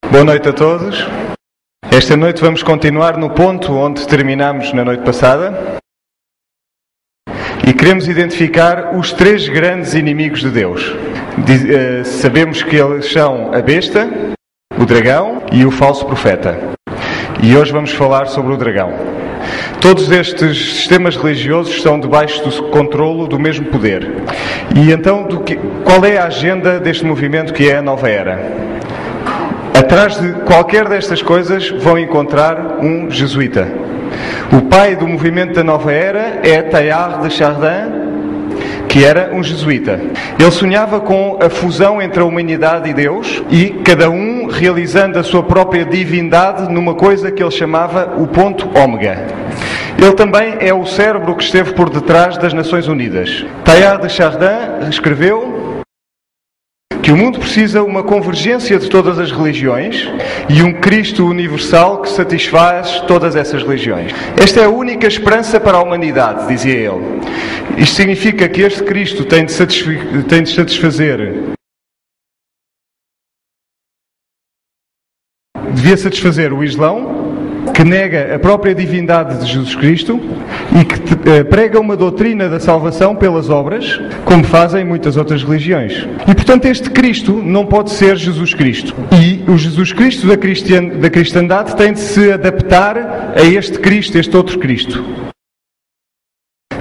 Boa noite a todos. Esta noite vamos continuar no ponto onde terminámos na noite passada e queremos identificar os três grandes inimigos de Deus. Sabemos que eles são a besta, o dragão e o falso profeta. E hoje vamos falar sobre o dragão. Todos estes sistemas religiosos estão debaixo do controlo do mesmo poder. E então, qual é a agenda deste movimento que é a Nova Era? Atrás de qualquer destas coisas vão encontrar um jesuíta. O pai do movimento da Nova Era é Teilhard de Chardin, que era um jesuíta. Ele sonhava com a fusão entre a humanidade e Deus e cada um realizando a sua própria divindade numa coisa que ele chamava o ponto ômega. Ele também é o cérebro que esteve por detrás das Nações Unidas. Teilhard de Chardin escreveu que o mundo precisa uma convergência de todas as religiões e um Cristo universal que satisfaz todas essas religiões. Esta é a única esperança para a humanidade, dizia ele. Isto significa que este Cristo tem de devia satisfazer o Islão, que nega a própria divindade de Jesus Cristo e que prega uma doutrina da salvação pelas obras, como fazem muitas outras religiões. E, portanto, este Cristo não pode ser Jesus Cristo. E o Jesus Cristo da cristandade tem de se adaptar a este Cristo, este outro Cristo.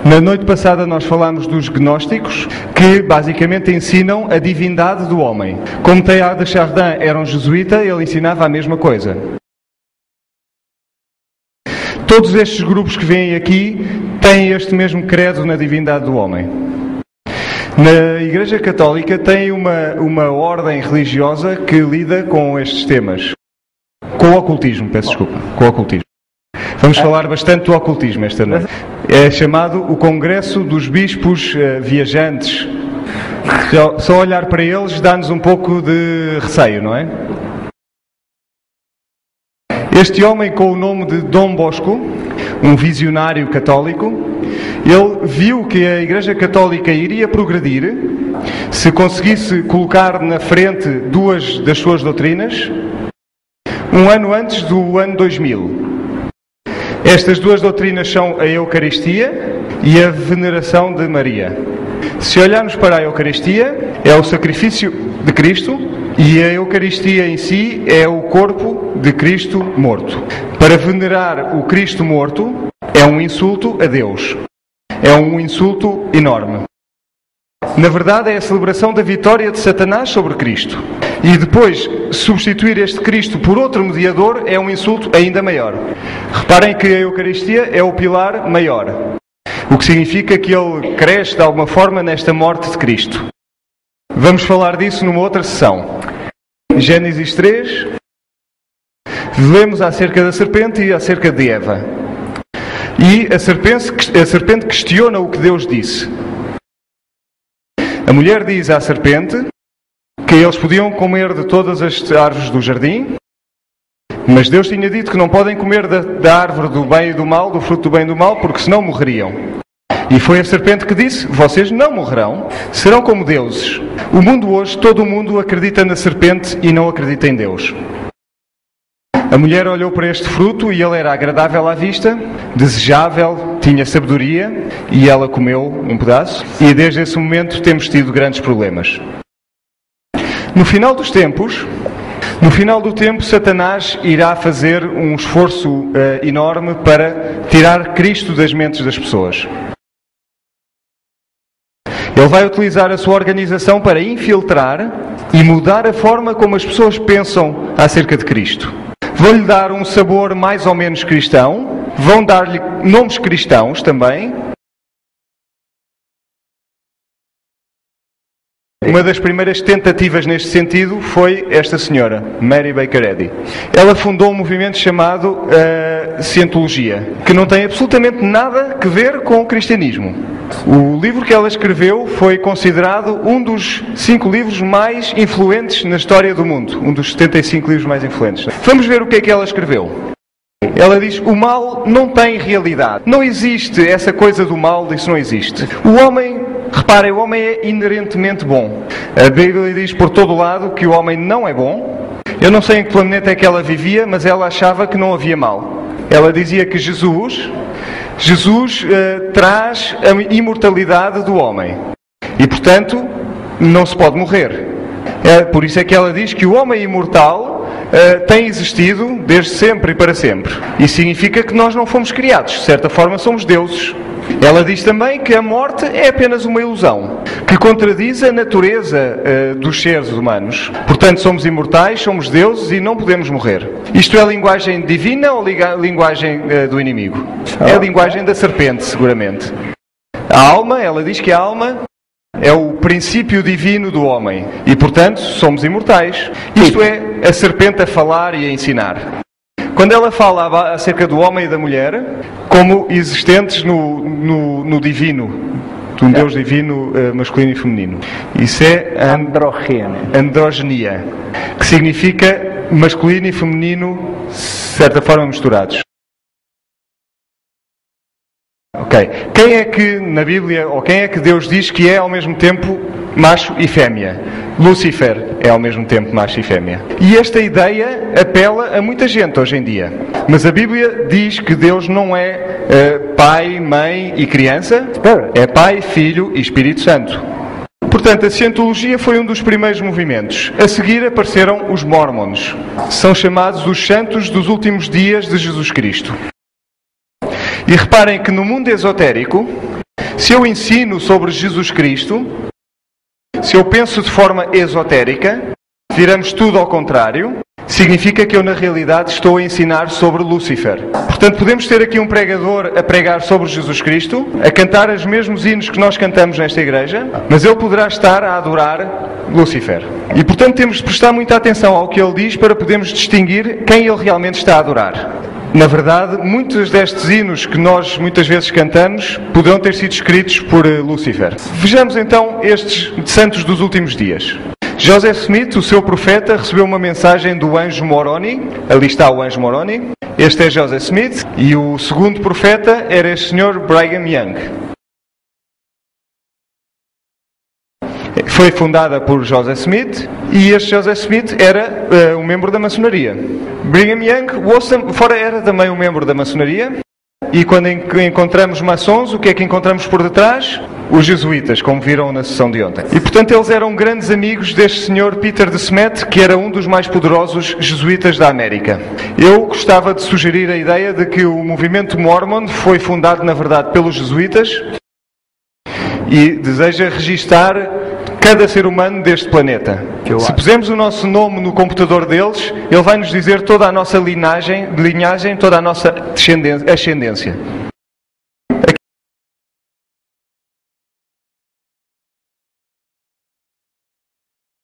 Na noite passada nós falámos dos gnósticos, que basicamente ensinam a divindade do homem. Como Teilhard de Chardin era um jesuíta, ele ensinava a mesma coisa. Todos estes grupos que vêm aqui têm este mesmo credo na divindade do homem. Na Igreja Católica tem uma ordem religiosa que lida com estes temas. Com o ocultismo, peço desculpa. Com o ocultismo. Vamos falar bastante do ocultismo esta noite. É chamado o Congresso dos Bispos Viajantes. Só olhar para eles dá-nos um pouco de receio, não é? Este homem com o nome de Dom Bosco, um visionário católico, ele viu que a Igreja Católica iria progredir se conseguisse colocar na frente duas das suas doutrinas um ano antes do ano 2000. Estas duas doutrinas são a Eucaristia e a veneração de Maria. Se olharmos para a Eucaristia, é o sacrifício de Cristo e a Eucaristia em si é o corpo de Cristo morto. Para venerar o Cristo morto é um insulto a Deus. É um insulto enorme. Na verdade, é a celebração da vitória de Satanás sobre Cristo. E depois, substituir este Cristo por outro mediador é um insulto ainda maior. Reparem que a Eucaristia é o pilar maior. O que significa que ele cresce de alguma forma nesta morte de Cristo. Vamos falar disso numa outra sessão. Gênesis 3, lemos acerca da serpente e acerca de Eva. E a serpente questiona o que Deus disse. A mulher diz à serpente que eles podiam comer de todas as árvores do jardim, mas Deus tinha dito que não podem comer da árvore do bem e do mal, do fruto do bem e do mal, porque senão morreriam. E foi a serpente que disse: vocês não morrerão, serão como deuses. O mundo hoje, todo o mundo acredita na serpente e não acredita em Deus. A mulher olhou para este fruto e ele era agradável à vista, desejável, tinha sabedoria, e ela comeu um pedaço. E desde esse momento temos tido grandes problemas. No final dos tempos, no final do tempo, Satanás irá fazer um esforço enorme para tirar Cristo das mentes das pessoas. Ele vai utilizar a sua organização para infiltrar e mudar a forma como as pessoas pensam acerca de Cristo. Vão-lhe dar um sabor mais ou menos cristão, vão dar-lhe nomes cristãos também. Uma das primeiras tentativas neste sentido foi esta senhora, Mary Baker Eddy. Ela fundou um movimento chamado Cientologia, que não tem absolutamente nada a ver com o cristianismo. O livro que ela escreveu foi considerado um dos 5 livros mais influentes na história do mundo. Um dos 75 livros mais influentes. Vamos ver o que é que ela escreveu. Ela diz: o mal não tem realidade. Não existe essa coisa do mal, isso não existe. O homem, reparem, o homem é inerentemente bom. A Bíblia diz por todo lado que o homem não é bom Eu não sei em que planeta é que ela vivia, mas ela achava que não havia mal. Ela dizia que Jesus traz a imortalidade do homem. E, portanto, não se pode morrer. Por isso é que ela diz que o homem imortal tem existido desde sempre e para sempre. Isso significa que nós não fomos criados. De certa forma, somos deuses. Ela diz também que a morte é apenas uma ilusão, que contradiz a natureza dos seres humanos. Portanto, somos imortais, somos deuses e não podemos morrer. Isto é a linguagem divina ou a linguagem do inimigo? É a linguagem da serpente, seguramente. A alma, ela diz que a alma é o princípio divino do homem e, portanto, somos imortais. Isto é a serpente a falar e a ensinar. Quando ela fala acerca do homem e da mulher, como existentes no divino, de um Deus divino masculino e feminino. Isso é androgenia, que significa masculino e feminino, de certa forma, misturados. Ok. Quem é que na Bíblia, ou quem é que Deus diz que é ao mesmo tempo macho e fêmea? Lúcifer é ao mesmo tempo macho e fêmea. E esta ideia apela a muita gente hoje em dia. Mas a Bíblia diz que Deus não é pai, mãe e criança. É pai, filho e Espírito Santo. Portanto, a cientologia foi um dos primeiros movimentos. A seguir apareceram os Mormons. São chamados os santos dos últimos dias de Jesus Cristo. E reparem que no mundo esotérico, se eu ensino sobre Jesus Cristo, se eu penso de forma esotérica, viramos tudo ao contrário, significa que eu na realidade estou a ensinar sobre Lúcifer. Portanto, podemos ter aqui um pregador a pregar sobre Jesus Cristo, a cantar os mesmos hinos que nós cantamos nesta igreja, mas ele poderá estar a adorar Lúcifer. E portanto temos de prestar muita atenção ao que ele diz para podermos distinguir quem ele realmente está a adorar. Na verdade, muitos destes hinos que nós muitas vezes cantamos poderão ter sido escritos por Lúcifer. Vejamos então estes santos dos últimos dias. Joseph Smith, o seu profeta, recebeu uma mensagem do anjo Moroni. Ali está o anjo Moroni. Este é Joseph Smith. E o segundo profeta era este senhor Brigham Young. Foi fundada por Joseph Smith e este Joseph Smith era um membro da maçonaria. Brigham Young era também um membro da maçonaria e quando encontramos maçons, o que é que encontramos por detrás? Os jesuítas, como viram na sessão de ontem. E portanto eles eram grandes amigos deste senhor Peter de Smet, que era um dos mais poderosos jesuítas da América. Eu gostava de sugerir a ideia de que o movimento Mormon foi fundado na verdade pelos jesuítas e deseja registar cada ser humano deste planeta. Se pusermos o nosso nome no computador deles, ele vai nos dizer toda a nossa linhagem, toda a nossa ascendência.